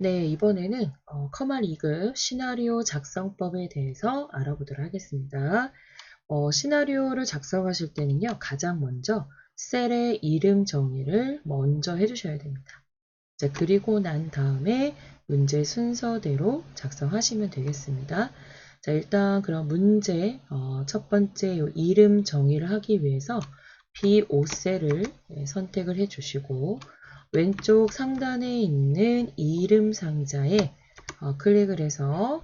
네, 이번에는 커말 2급 시나리오 작성법에 대해서 알아보도록 하겠습니다. 시나리오를 작성하실 때는요, 가장 먼저 셀의 이름 정의를 먼저 해주셔야 됩니다. 자, 그리고 난 다음에 문제 순서대로 작성하시면 되겠습니다. 자, 일단 그럼 문제 첫 번째 이름 정의를 하기 위해서 B5셀을 선택을 해주시고 왼쪽 상단에 있는 이름 상자에 클릭을 해서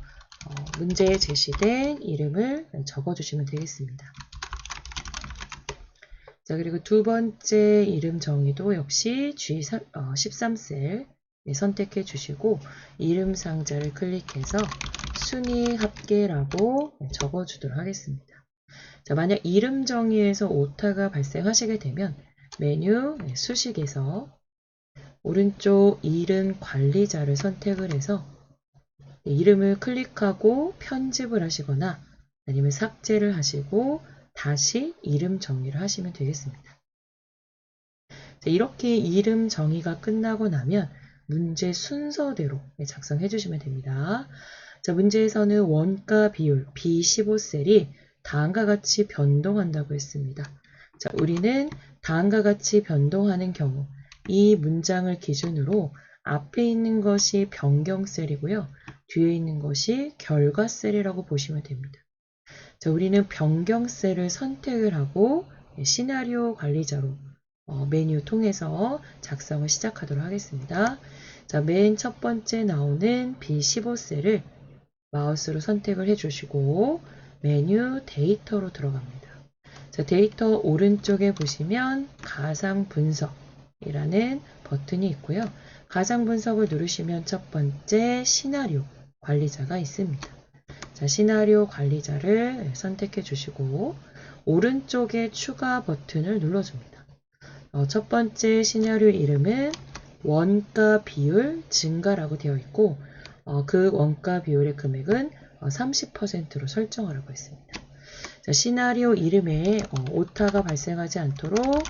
문제에 제시된 이름을 적어주시면 되겠습니다. 자, 그리고 두 번째 이름 정의도 역시 G13셀 선택해 주시고 이름 상자를 클릭해서 순위 합계라고 적어주도록 하겠습니다. 자, 만약 이름 정의에서 오타가 발생하시게 되면 메뉴 수식에서 오른쪽 이름 관리자를 선택을 해서 이름을 클릭하고 편집을 하시거나 아니면 삭제를 하시고 다시 이름 정의를 하시면 되겠습니다. 자, 이렇게 이름 정의가 끝나고 나면 문제 순서대로 작성해 주시면 됩니다. 자, 문제에서는 원가 비율 B15셀이 다음과 같이 변동한다고 했습니다. 자, 우리는 다음과 같이 변동하는 경우 이 문장을 기준으로 앞에 있는 것이 변경셀이고요. 뒤에 있는 것이 결과셀이라고 보시면 됩니다. 자, 우리는 변경셀을 선택을 하고 시나리오 관리자로 메뉴 통해서 작성을 시작하도록 하겠습니다. 자, 맨 첫 번째 나오는 B15셀을 마우스로 선택을 해주시고 메뉴 데이터로 들어갑니다. 자, 데이터 오른쪽에 보시면 가상 분석이라는 버튼이 있고요. 가상 분석을 누르시면 첫 번째 시나리오 관리자가 있습니다. 자, 시나리오 관리자를 선택해 주시고 오른쪽에 추가 버튼을 눌러줍니다. 첫 번째 시나리오 이름은 원가 비율 증가라고 되어 있고 그 원가 비율의 금액은 30%로 설정하라고 했습니다. 자, 시나리오 이름에 오타가 발생하지 않도록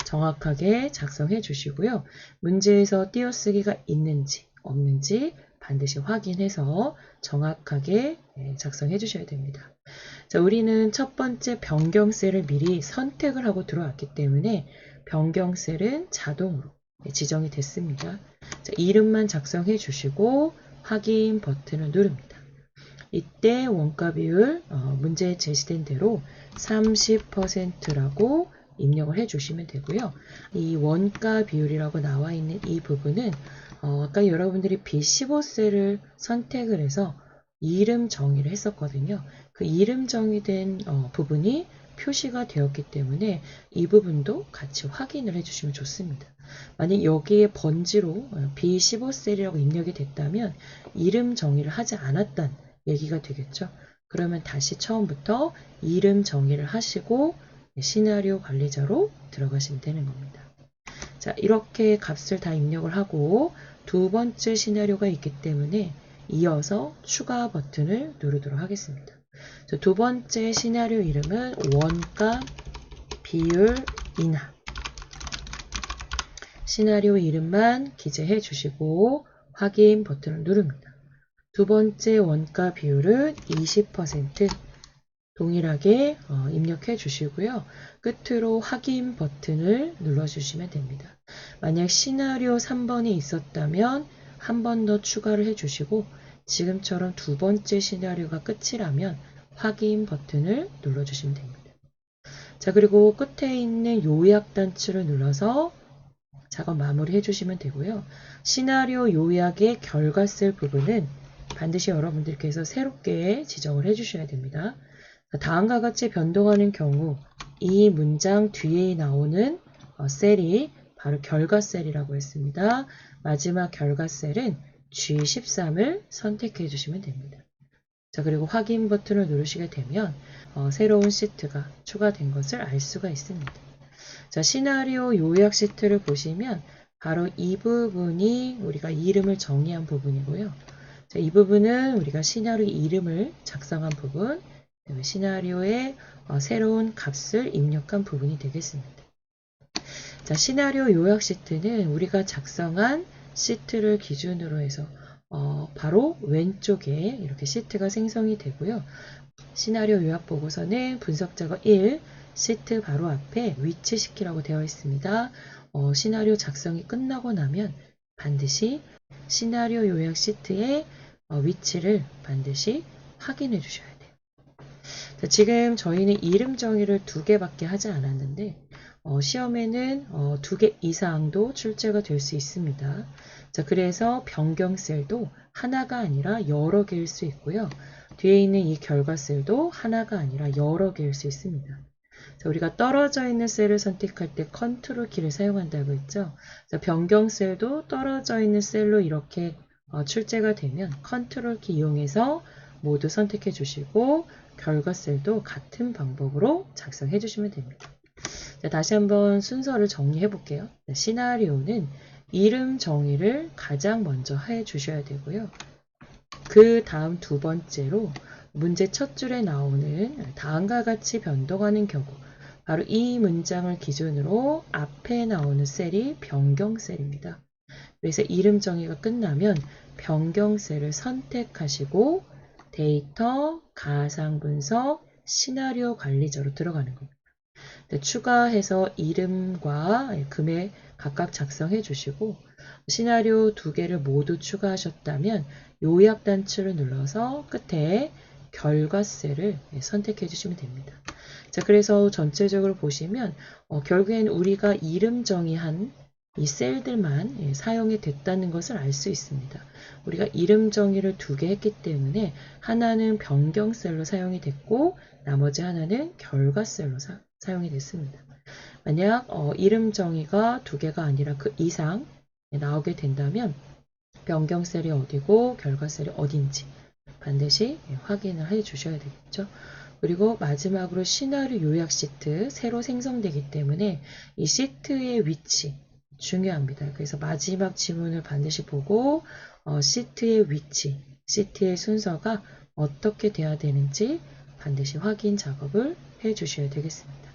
정확하게 작성해 주시고요. 문제에서 띄어쓰기가 있는지 없는지 반드시 확인해서 정확하게 작성해 주셔야 됩니다. 자, 우리는 첫 번째 변경셀을 미리 선택을 하고 들어왔기 때문에 변경셀은 자동으로 지정이 됐습니다. 자, 이름만 작성해 주시고 확인 버튼을 누릅니다. 이때 원가 비율 문제에 제시된 대로 30%라고 입력을 해주시면 되고요. 이 원가 비율이라고 나와 있는 이 부분은 아까 여러분들이 B15셀을 선택을 해서 이름 정의를 했었거든요. 그 이름 정의된 부분이 표시가 되었기 때문에 이 부분도 같이 확인을 해주시면 좋습니다. 만약 여기에 번지로 B15셀이라고 입력이 됐다면 이름 정의를 하지 않았다는 얘기가 되겠죠. 그러면 다시 처음부터 이름 정의를 하시고 시나리오 관리자로 들어가시면 되는 겁니다. 자, 이렇게 값을 다 입력을 하고 두 번째 시나리오가 있기 때문에 이어서 추가 버튼을 누르도록 하겠습니다. 자, 두 번째 시나리오 이름은 원가 비율 인하. 시나리오 이름만 기재해 주시고 확인 버튼을 누릅니다. 두 번째 원가 비율은 20% 동일하게 입력해 주시고요. 끝으로 확인 버튼을 눌러주시면 됩니다. 만약 시나리오 3번이 있었다면 한 번 더 추가를 해주시고 지금처럼 두 번째 시나리오가 끝이라면 확인 버튼을 눌러주시면 됩니다. 자, 그리고 끝에 있는 요약 단추를 눌러서 작업 마무리 해주시면 되고요. 시나리오 요약의 결과셀 부분은 반드시 여러분들께서 새롭게 지정을 해주셔야 됩니다. 다음과 같이 변동하는 경우 이 문장 뒤에 나오는 셀이 바로 결과셀이라고 했습니다. 마지막 결과셀은 G13을 선택해 주시면 됩니다. 자, 그리고 확인 버튼을 누르시게 되면 새로운 시트가 추가된 것을 알 수가 있습니다. 자, 시나리오 요약 시트를 보시면 바로 이 부분이 우리가 이름을 정의한 부분이고요. 자, 이 부분은 우리가 시나리오 이름을 작성한 부분, 시나리오에 새로운 값을 입력한 부분이 되겠습니다. 자, 시나리오 요약 시트는 우리가 작성한 시트를 기준으로 해서 바로 왼쪽에 이렇게 시트가 생성이 되고요. 시나리오 요약 보고서는 분석 작업 1, 시트 바로 앞에 위치시키라고 되어 있습니다. 시나리오 작성이 끝나고 나면 반드시 시나리오 요약 시트의 위치를 반드시 확인해 주셔야 돼요. 자, 지금 저희는 이름 정의를 2개밖에 하지 않았는데 시험에는 2개 이상도 출제가 될 수 있습니다. 자, 그래서 변경 셀도 하나가 아니라 여러 개일 수 있고요. 뒤에 있는 이 결과 셀도 하나가 아니라 여러 개일 수 있습니다. 자, 우리가 떨어져 있는 셀을 선택할 때 컨트롤 키를 사용한다고 했죠. 자, 변경 셀도 떨어져 있는 셀로 이렇게 출제가 되면 컨트롤 키 이용해서 모두 선택해 주시고 결과 셀도 같은 방법으로 작성해 주시면 됩니다. 자, 다시 한번 순서를 정리해 볼게요. 자, 시나리오는 이름 정의를 가장 먼저 해 주셔야 되고요. 그 다음 2번째로 문제 첫 줄에 나오는 다음과 같이 변동하는 경우 바로 이 문장을 기준으로 앞에 나오는 셀이 변경 셀입니다. 그래서 이름 정의가 끝나면 변경 셀을 선택하시고 데이터, 가상 분석, 시나리오 관리자로 들어가는 겁니다. 추가해서 이름과 금액 각각 작성해 주시고 시나리오 2개를 모두 추가하셨다면 요약 단추를 눌러서 끝에 결과 셀을 선택해 주시면 됩니다. 자, 그래서 전체적으로 보시면 결국엔 우리가 이름 정의한 이 셀들만 사용이 됐다는 것을 알 수 있습니다. 우리가 이름 정의를 2개 했기 때문에 하나는 변경 셀로 사용이 됐고 나머지 하나는 결과 셀로 사용이 됐습니다. 만약 이름 정의가 2개가 아니라 그 이상 나오게 된다면 변경 셀이 어디고 결과 셀이 어딘지 반드시 확인을 해 주셔야 되겠죠. 그리고 마지막으로 시나리오 요약 시트 새로 생성되기 때문에 이 시트의 위치 중요합니다. 그래서 마지막 지문을 반드시 보고 시트의 위치, 시트의 순서가 어떻게 돼야 되는지 반드시 확인 작업을 해 주셔야 되겠습니다.